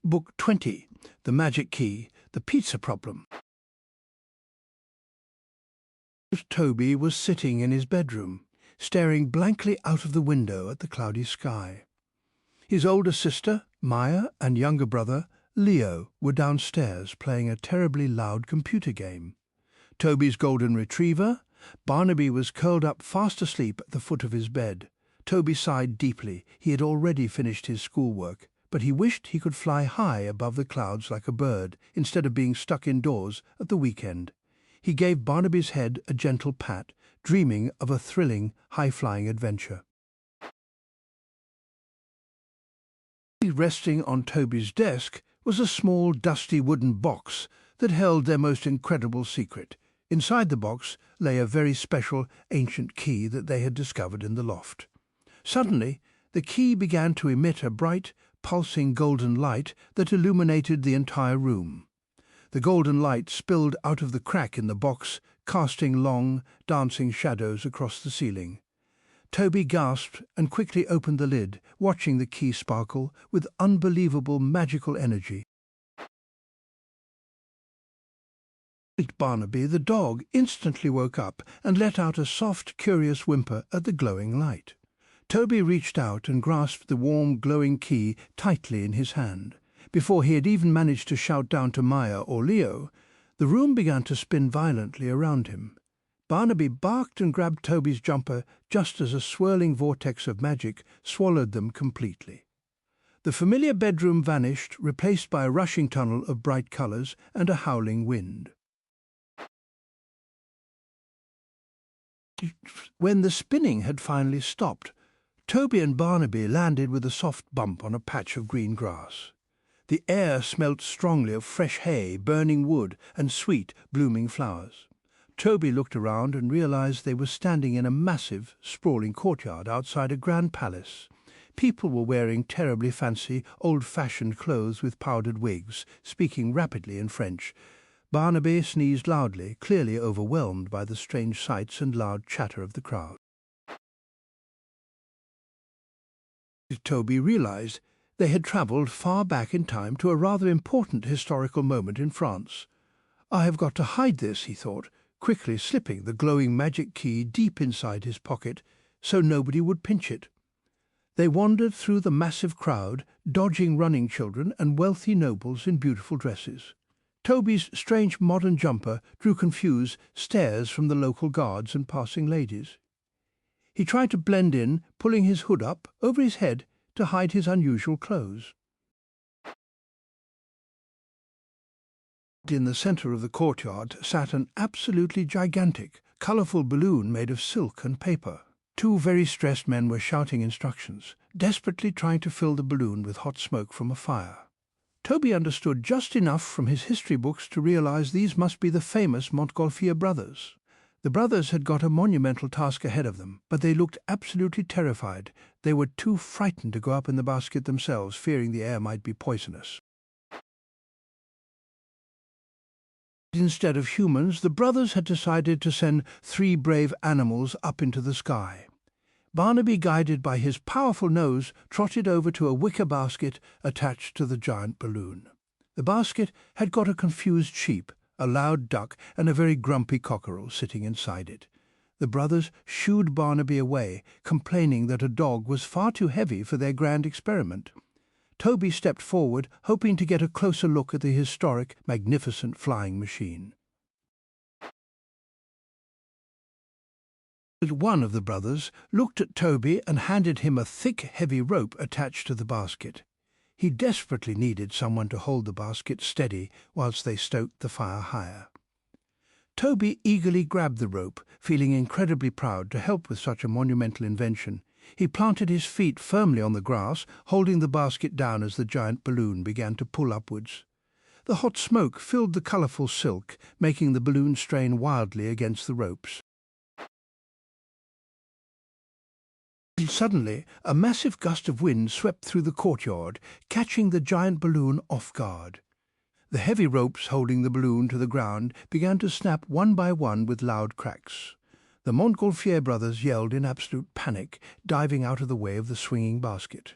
Book 20, The Magic Key, The Pizza Problem. Toby was sitting in his bedroom, staring blankly out of the window at the cloudy sky. His older sister, Maya, and younger brother, Leo, were downstairs playing a terribly loud computer game. Toby's golden retriever, Barnaby, was curled up fast asleep at the foot of his bed. Toby sighed deeply. He had already finished his schoolwork, but he wished he could fly high above the clouds like a bird, instead of being stuck indoors at the weekend. He gave Barnaby's head a gentle pat, dreaming of a thrilling, high-flying adventure. Resting on Toby's desk was a small, dusty wooden box that held their most incredible secret. Inside the box lay a very special, ancient key that they had discovered in the loft. Suddenly, the key began to emit a bright, pulsing golden light that illuminated the entire room. The golden light spilled out of the crack in the box, casting long, dancing shadows across the ceiling. Toby gasped and quickly opened the lid, watching the key sparkle with unbelievable magical energy. Barnaby, the dog, instantly woke up and let out a soft, curious whimper at the glowing light. Toby reached out and grasped the warm, glowing key tightly in his hand. Before he had even managed to shout down to Maya or Leo, the room began to spin violently around him. Barnaby barked and grabbed Toby's jumper just as a swirling vortex of magic swallowed them completely. The familiar bedroom vanished, replaced by a rushing tunnel of bright colours and a howling wind. When the spinning had finally stopped, Toby and Barnaby landed with a soft bump on a patch of green grass. The air smelt strongly of fresh hay, burning wood, and sweet, blooming flowers. Toby looked around and realized they were standing in a massive, sprawling courtyard outside a grand palace. People were wearing terribly fancy, old-fashioned clothes with powdered wigs, speaking rapidly in French. Barnaby sneezed loudly, clearly overwhelmed by the strange sights and loud chatter of the crowd. Toby realized they had travelled far back in time to a rather important historical moment in France. "I have got to hide this," he thought, quickly slipping the glowing magic key deep inside his pocket so nobody would pinch it. They wandered through the massive crowd, dodging running children and wealthy nobles in beautiful dresses. Toby's strange modern jumper drew confused stares from the local guards and passing ladies. He tried to blend in, pulling his hood up over his head to hide his unusual clothes. In the centre of the courtyard sat an absolutely gigantic, colourful balloon made of silk and paper. Two very stressed men were shouting instructions, desperately trying to fill the balloon with hot smoke from a fire. Toby understood just enough from his history books to realize these must be the famous Montgolfier brothers. The brothers had got a monumental task ahead of them, but they looked absolutely terrified. They were too frightened to go up in the basket themselves, fearing the air might be poisonous. Instead of humans, the brothers had decided to send 3 brave animals up into the sky. Barnaby, guided by his powerful nose, trotted over to a wicker basket attached to the giant balloon. The basket had got a confused sheep, a loud duck, and a very grumpy cockerel sitting inside it. The brothers shooed Barnaby away, complaining that a dog was far too heavy for their grand experiment. Toby stepped forward, hoping to get a closer look at the historic, magnificent flying machine. One of the brothers looked at Toby and handed him a thick, heavy rope attached to the basket. He desperately needed someone to hold the basket steady whilst they stoked the fire higher. Toby eagerly grabbed the rope, feeling incredibly proud to help with such a monumental invention. He planted his feet firmly on the grass, holding the basket down as the giant balloon began to pull upwards. The hot smoke filled the colourful silk, making the balloon strain wildly against the ropes. Suddenly, a massive gust of wind swept through the courtyard, catching the giant balloon off guard. The heavy ropes holding the balloon to the ground began to snap one by one with loud cracks. The Montgolfier brothers yelled in absolute panic, diving out of the way of the swinging basket.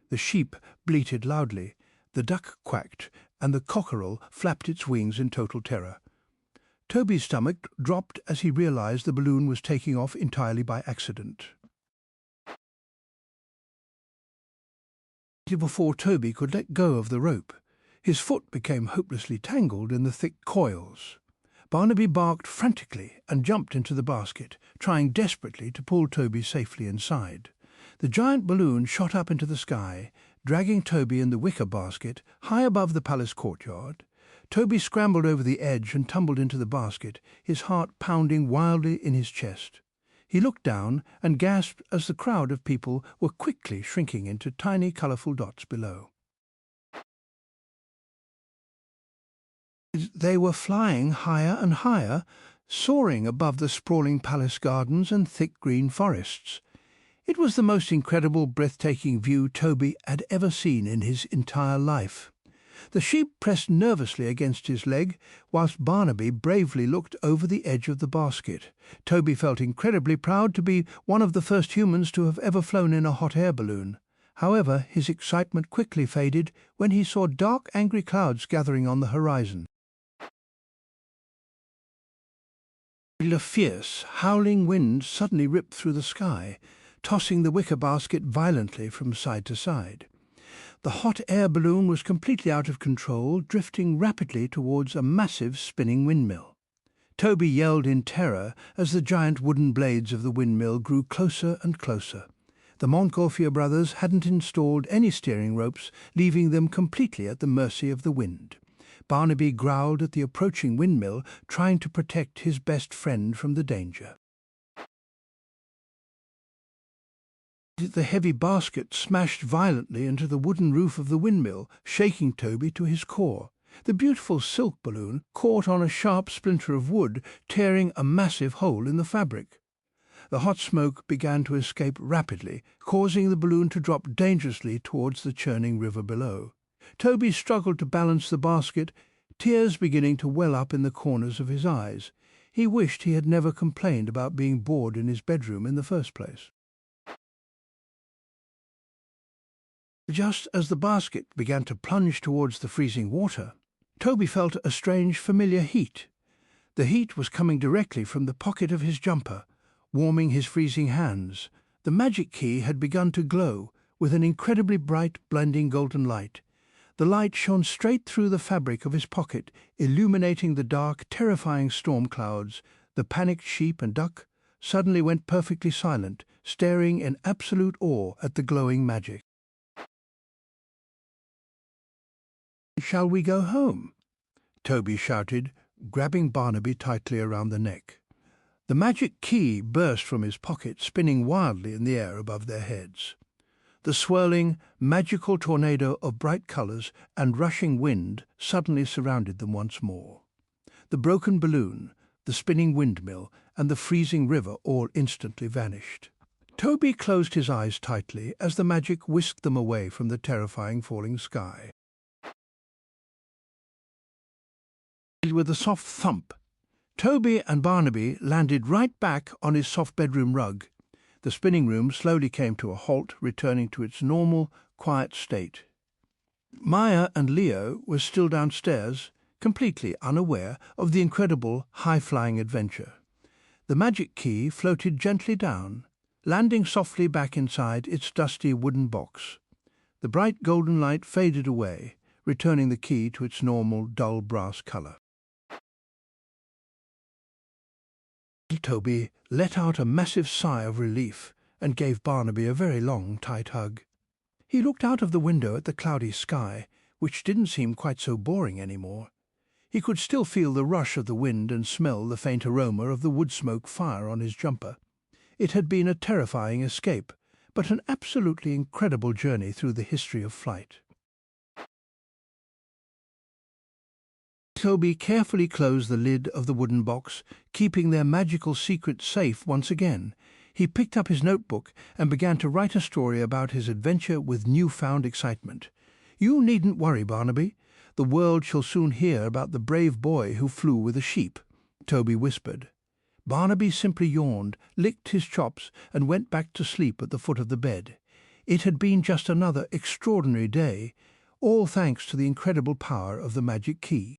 The sheep bleated loudly. The duck quacked, and the cockerel flapped its wings in total terror. Toby's stomach dropped as he realized the balloon was taking off entirely by accident. Before Toby could let go of the rope, his foot became hopelessly tangled in the thick coils. Barnaby barked frantically and jumped into the basket, trying desperately to pull Toby safely inside. The giant balloon shot up into the sky, dragging Toby in the wicker basket high above the palace courtyard. Toby scrambled over the edge and tumbled into the basket, his heart pounding wildly in his chest. He looked down and gasped as the crowd of people were quickly shrinking into tiny, colourful dots below. They were flying higher and higher, soaring above the sprawling palace gardens and thick green forests. It was the most incredible, breathtaking view Toby had ever seen in his entire life. The sheep pressed nervously against his leg, whilst Barnaby bravely looked over the edge of the basket. Toby felt incredibly proud to be one of the first humans to have ever flown in a hot air balloon. However, his excitement quickly faded when he saw dark, angry clouds gathering on the horizon. A fierce, howling wind suddenly ripped through the sky, tossing the wicker basket violently from side to side. The hot air balloon was completely out of control, drifting rapidly towards a massive spinning windmill. Toby yelled in terror as the giant wooden blades of the windmill grew closer and closer. The Montgolfier brothers hadn't installed any steering ropes, leaving them completely at the mercy of the wind. Barnaby growled at the approaching windmill, trying to protect his best friend from the danger. The heavy basket smashed violently into the wooden roof of the windmill, shaking Toby to his core. The beautiful silk balloon caught on a sharp splinter of wood, tearing a massive hole in the fabric. The hot smoke began to escape rapidly, causing the balloon to drop dangerously towards the churning river below. Toby struggled to balance the basket, tears beginning to well up in the corners of his eyes. He wished he had never complained about being bored in his bedroom in the first place. Just as the basket began to plunge towards the freezing water, Toby felt a strange, familiar heat. The heat was coming directly from the pocket of his jumper, warming his freezing hands. The magic key had begun to glow with an incredibly bright, blinding golden light. The light shone straight through the fabric of his pocket, illuminating the dark, terrifying storm clouds. The panicked sheep and duck suddenly went perfectly silent, staring in absolute awe at the glowing magic. "Shall we go home?" Toby shouted, grabbing Barnaby tightly around the neck. The magic key burst from his pocket, spinning wildly in the air above their heads. The swirling, magical tornado of bright colours and rushing wind suddenly surrounded them once more. The broken balloon, the spinning windmill, and the freezing river all instantly vanished. Toby closed his eyes tightly as the magic whisked them away from the terrifying falling sky. With a soft thump, Toby and Barnaby landed right back on his soft bedroom rug. The spinning room slowly came to a halt, returning to its normal, quiet state. Maya and Leo were still downstairs, completely unaware of the incredible, high-flying adventure. The magic key floated gently down, landing softly back inside its dusty wooden box. The bright golden light faded away, returning the key to its normal, dull brass colour. Toby let out a massive sigh of relief and gave Barnaby a very long, tight hug. He looked out of the window at the cloudy sky, which didn't seem quite so boring anymore. He could still feel the rush of the wind and smell the faint aroma of the wood smoke fire on his jumper. It had been a terrifying escape, but an absolutely incredible journey through the history of flight. Toby carefully closed the lid of the wooden box, keeping their magical secret safe once again. He picked up his notebook and began to write a story about his adventure with newfound excitement. "You needn't worry, Barnaby. The world shall soon hear about the brave boy who flew with a sheep," Toby whispered. Barnaby simply yawned, licked his chops, and went back to sleep at the foot of the bed. It had been just another extraordinary day. all thanks to the incredible power of the magic key.